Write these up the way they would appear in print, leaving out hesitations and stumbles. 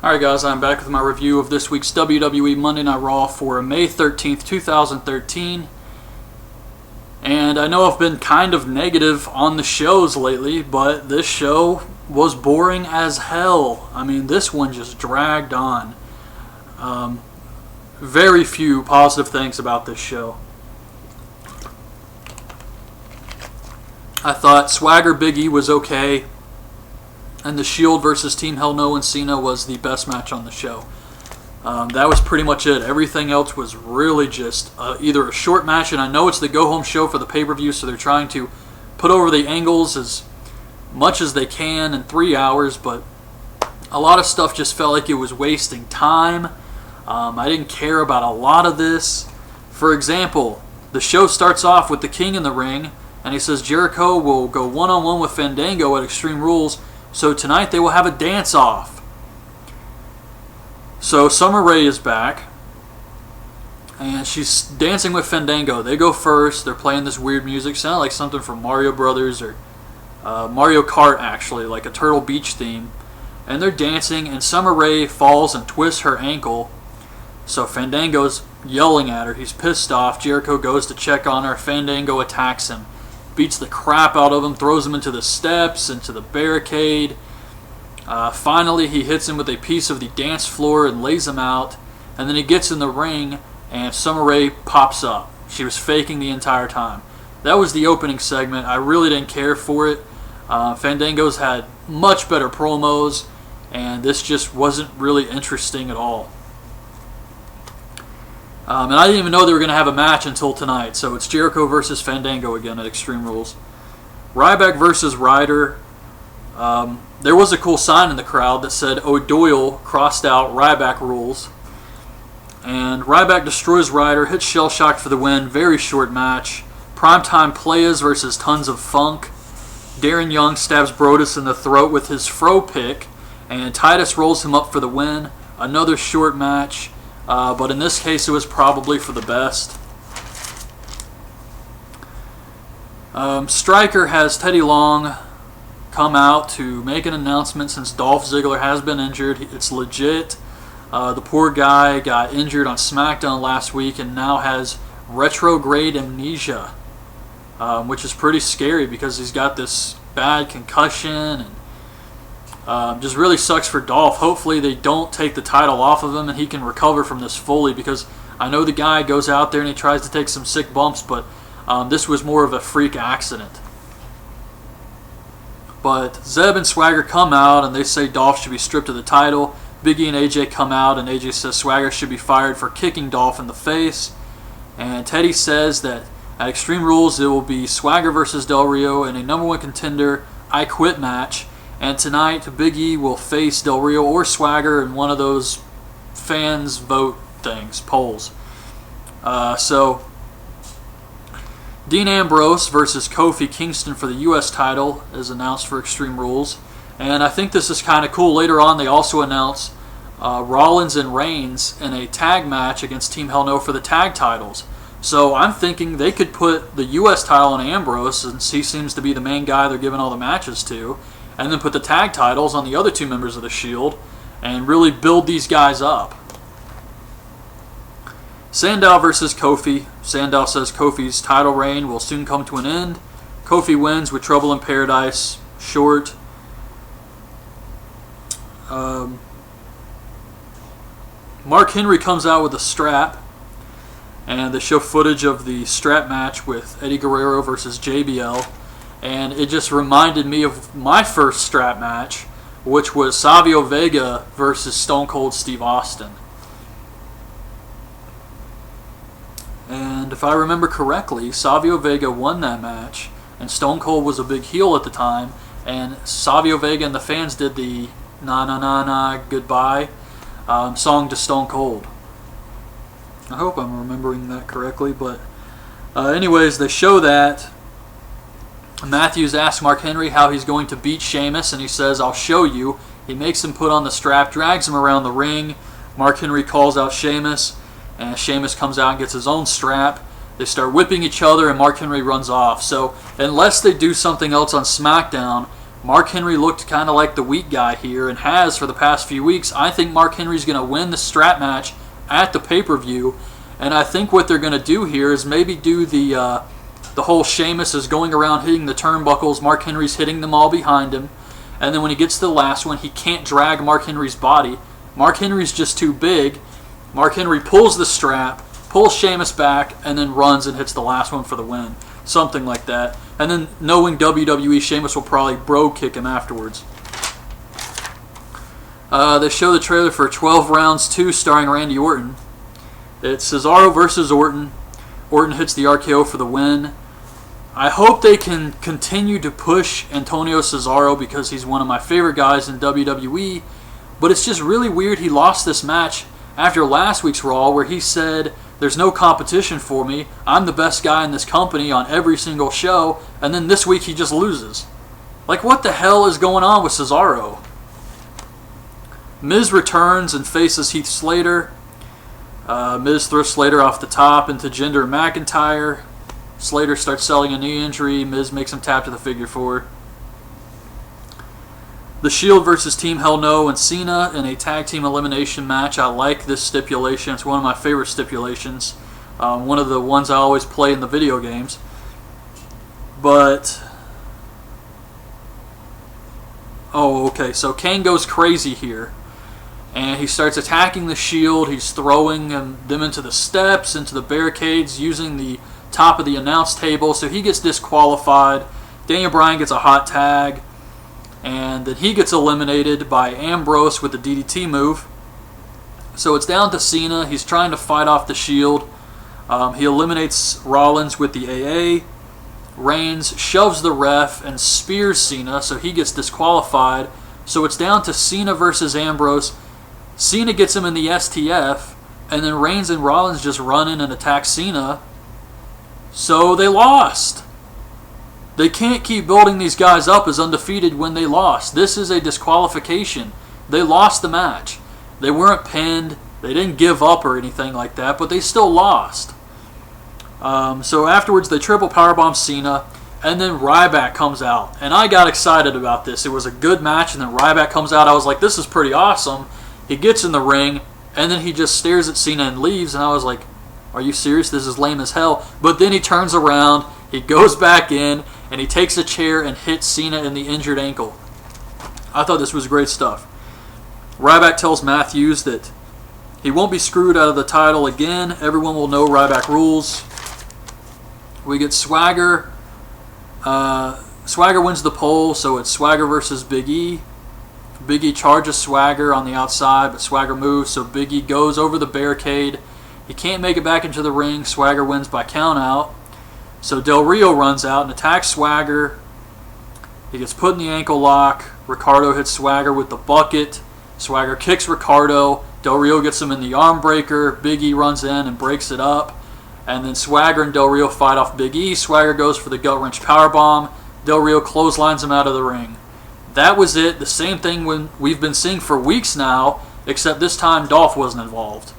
Alright guys, I'm back with my review of this week's WWE Monday Night Raw for May 13th, 2013. And I know I've been kind of negative on the shows lately, but this show was boring as hell. I mean, this one just dragged on. Very few positive things about this show. I thought Swagger Big E was okay, and the Shield versus Team Hell No and Cena was the best match on the show. That was pretty much it. Everything else was really just either a short match, and I know it's the go-home show for the pay-per-view, so they're trying to put over the angles as much as they can in 3 hours, but a lot of stuff just felt like it was wasting time. I didn't care about a lot of this. For example, the show starts off with the King in the ring, and he says Jericho will go one-on-one with Fandango at Extreme Rules, so tonight they will have a dance-off. So Summer Rae is back, and she's dancing with Fandango. They go first. They're playing this weird music. Sounded like something from Mario Brothers or Mario Kart, actually, like a Turtle Beach theme. And they're dancing, and Summer Rae falls and twists her ankle. So Fandango's yelling at her. He's pissed off. Jericho goes to check on her. Fandango attacks him. Beats the crap out of him, throws him into the steps, into the barricade. Finally, he hits him with a piece of the dance floor and lays him out. And then he gets in the ring, and Summer Rae pops up. She was faking the entire time. That was the opening segment. I really didn't care for it. Fandango's had much better promos, and this just wasn't really interesting at all. And I didn't even know they were going to have a match until tonight. So it's Jericho versus Fandango again at Extreme Rules. Ryback versus Ryder. There was a cool sign in the crowd that said O'Doyle crossed out Ryback rules. And Ryback destroys Ryder, hits Shell Shock for the win. Very short match. Primetime Playas versus Tons of Funk. Darren Young stabs Brodus in the throat with his Fro pick, and Titus rolls him up for the win. Another short match. But in this case, it was probably for the best. Stryker has Teddy Long come out to make an announcement since Dolph Ziggler has been injured. It's legit. The poor guy got injured on SmackDown last week and now has retrograde amnesia, which is pretty scary because he's got this bad concussion and just really sucks for Dolph. Hopefully they don't take the title off of him and he can recover from this fully, because I know the guy goes out there and he tries to take some sick bumps, but this was more of a freak accident. But Zeb and Swagger come out and they say Dolph should be stripped of the title. Big E and AJ come out and AJ says Swagger should be fired for kicking Dolph in the face. And Teddy says that at Extreme Rules it will be Swagger versus Del Rio in a #1 contender I Quit match. And tonight, Big E will face Del Rio or Swagger in one of those fans vote things, polls. So, Dean Ambrose versus Kofi Kingston for the U.S. title is announced for Extreme Rules. And I think this is kind of cool. Later on, they also announce Rollins and Reigns in a tag match against Team Hell No for the tag titles. So I'm thinking they could put the U.S. title on Ambrose, since he seems to be the main guy they're giving all the matches to, and then put the tag titles on the other two members of the Shield and really build these guys up. Sandow versus Kofi. Sandow says Kofi's title reign will soon come to an end. Kofi wins with Trouble in Paradise. Short. Mark Henry comes out with a strap, and they show footage of the strap match with Eddie Guerrero versus JBL. And it just reminded me of my first strap match, which was Savio Vega versus Stone Cold Steve Austin. And if I remember correctly, Savio Vega won that match, and Stone Cold was a big heel at the time, and Savio Vega and the fans did the Na Na Na Na Goodbye song to Stone Cold. I hope I'm remembering that correctly, but anyways, they show that. Matthews asks Mark Henry how he's going to beat Sheamus, and he says, "I'll show you." He makes him put on the strap, drags him around the ring. Mark Henry calls out Sheamus, and Sheamus comes out and gets his own strap. They start whipping each other, and Mark Henry runs off. So unless they do something else on SmackDown, Mark Henry looked kind of like the weak guy here and has for the past few weeks. I think Mark Henry's going to win the strap match at the pay-per-view, and I think what they're going to do here is maybe do the whole Sheamus is going around hitting the turnbuckles, Mark Henry's hitting them all behind him, and then when he gets to the last one, he can't drag Mark Henry's body. Mark Henry's just too big. Mark Henry pulls the strap, pulls Sheamus back, and then runs and hits the last one for the win. Something like that. And then, knowing WWE, Sheamus will probably bro kick him afterwards. They show the trailer for 12 Rounds 2 starring Randy Orton. It's Cesaro versus Orton. Orton hits the RKO for the win. I hope they can continue to push Antonio Cesaro because he's one of my favorite guys in WWE. But it's just really weird he lost this match after last week's Raw where he said, "There's no competition for me. I'm the best guy in this company on every single show." And then this week he just loses. Like, what the hell is going on with Cesaro? Miz returns and faces Heath Slater. Miz throws Slater off the top into Jinder McIntyre. Slater starts selling a knee injury. Miz makes him tap to the figure 4. The Shield versus Team Hell No and Cena in a tag team elimination match. I like this stipulation. It's one of my favorite stipulations. One of the ones I always play in the video games. But... oh, okay. So Kane goes crazy here. And he starts attacking the Shield. He's throwing them into the steps, into the barricades, using the top of the announce table. So he gets disqualified. Daniel Bryan gets a hot tag. And then he gets eliminated by Ambrose with the DDT move. So it's down to Cena. He's trying to fight off the Shield. He eliminates Rollins with the AA. Reigns shoves the ref and spears Cena, so he gets disqualified. So it's down to Cena versus Ambrose. Cena gets him in the STF, and then Reigns and Rollins just run in and attack Cena. So they lost. They can't keep building these guys up as undefeated when they lost. This is a disqualification. They lost the match. They weren't pinned. They didn't give up or anything like that, but they still lost. So afterwards, they triple powerbomb Cena, and then Ryback comes out. And I got excited about this. It was a good match, and then Ryback comes out. I was like, this is pretty awesome. He gets in the ring, and then he just stares at Cena and leaves, and I was like, are you serious? This is lame as hell. But then he turns around, he goes back in, and he takes a chair and hits Cena in the injured ankle. I thought this was great stuff. Ryback tells Matthews that he won't be screwed out of the title again. Everyone will know Ryback rules. We get Swagger. Swagger wins the poll, so it's Swagger versus Big E. Big E charges Swagger on the outside, but Swagger moves, so Big E goes over the barricade. He can't make it back into the ring. Swagger wins by countout. So Del Rio runs out and attacks Swagger. He gets put in the ankle lock. Ricardo hits Swagger with the bucket. Swagger kicks Ricardo. Del Rio gets him in the arm breaker. Big E runs in and breaks it up. And then Swagger and Del Rio fight off Big E. Swagger goes for the gut wrench powerbomb. Del Rio clotheslines him out of the ring. That was it. The same thing we've been seeing for weeks now, except this time Dolph wasn't involved.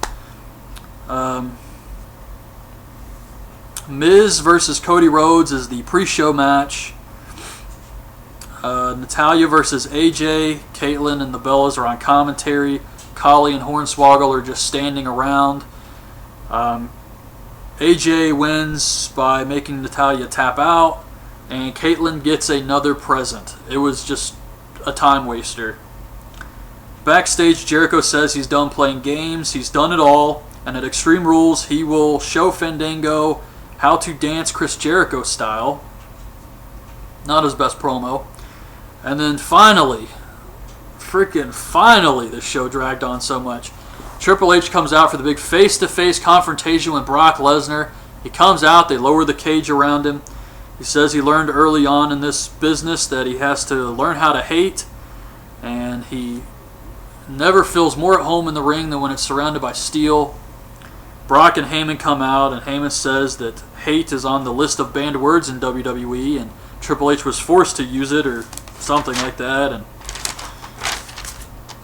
Miz versus Cody Rhodes is the pre-show match. Natalya versus AJ. Caitlyn and the Bellas are on commentary. Khali and Hornswoggle are just standing around. AJ wins by making Natalya tap out, and Caitlyn gets another present. It was just a time waster. Backstage, Jericho says he's done playing games. He's done it all, and at Extreme Rules, he will show Fandango how to dance Chris Jericho style. Not his best promo. And then finally, freaking finally, this show dragged on so much. Triple H comes out for the big face-to-face confrontation with Brock Lesnar. He comes out, they lower the cage around him. He says he learned early on in this business that he has to learn how to hate, and he never feels more at home in the ring than when it's surrounded by steel. Brock and Heyman come out, and Heyman says that hate is on the list of banned words in WWE, and Triple H was forced to use it or something like that. And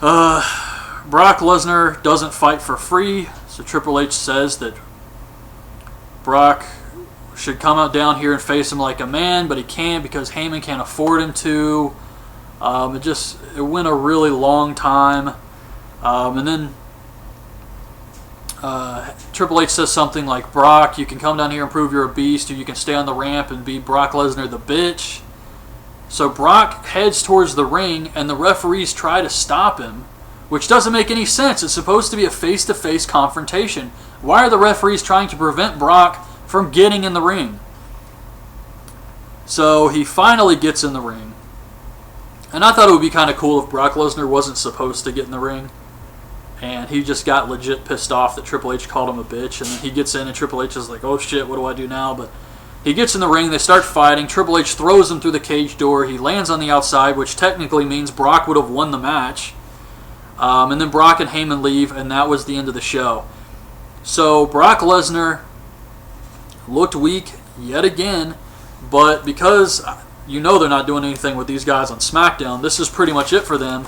Brock Lesnar doesn't fight for free, so Triple H says that Brock should come out down here and face him like a man, but he can't because Heyman can't afford him to. It went a really long time, and then Triple H says something like, Brock, you can come down here and prove you're a beast, or you can stay on the ramp and be Brock Lesnar the bitch. So Brock heads towards the ring, and the referees try to stop him, which doesn't make any sense. It's supposed to be a face-to-face confrontation. Why are the referees trying to prevent Brock from getting in the ring? So he finally gets in the ring. And I thought it would be kind of cool if Brock Lesnar wasn't supposed to get in the ring, and he just got legit pissed off that Triple H called him a bitch, and then he gets in and Triple H is like, oh shit, what do I do now? But he gets in the ring, they start fighting, Triple H throws him through the cage door, he lands on the outside, which technically means Brock would have won the match. And then Brock and Heyman leave, and that was the end of the show. So Brock Lesnar looked weak yet again, but because you know they're not doing anything with these guys on SmackDown, this is pretty much it for them.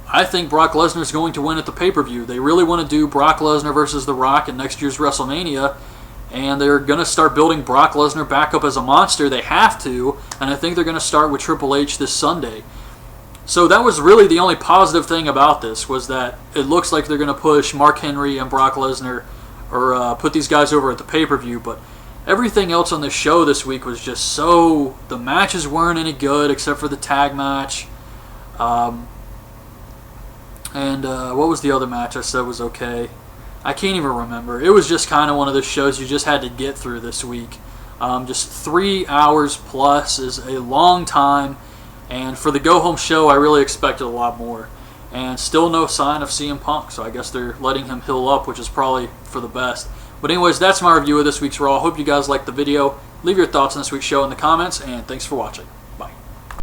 I think Brock Lesnar is going to win at the pay-per-view. They really want to do Brock Lesnar versus The Rock in next year's WrestleMania, and they're going to start building Brock Lesnar back up as a monster. They have to, and I think they're going to start with Triple H this Sunday. So that was really the only positive thing about this, was that it looks like they're going to push Mark Henry and Brock Lesnar, or put these guys over at the pay-per-view, but everything else on this show this week was just so... The matches weren't any good except for the tag match. What was the other match I said was okay? I can't even remember. It was just kind of one of those shows you just had to get through this week. Just 3 hours plus is a long time, and for the go-home show I really expected a lot more. And still no sign of CM Punk, so I guess they're letting him heal up, which is probably for the best. But anyways, that's my review of this week's Raw. Hope you guys liked the video. Leave your thoughts on this week's show in the comments, and thanks for watching.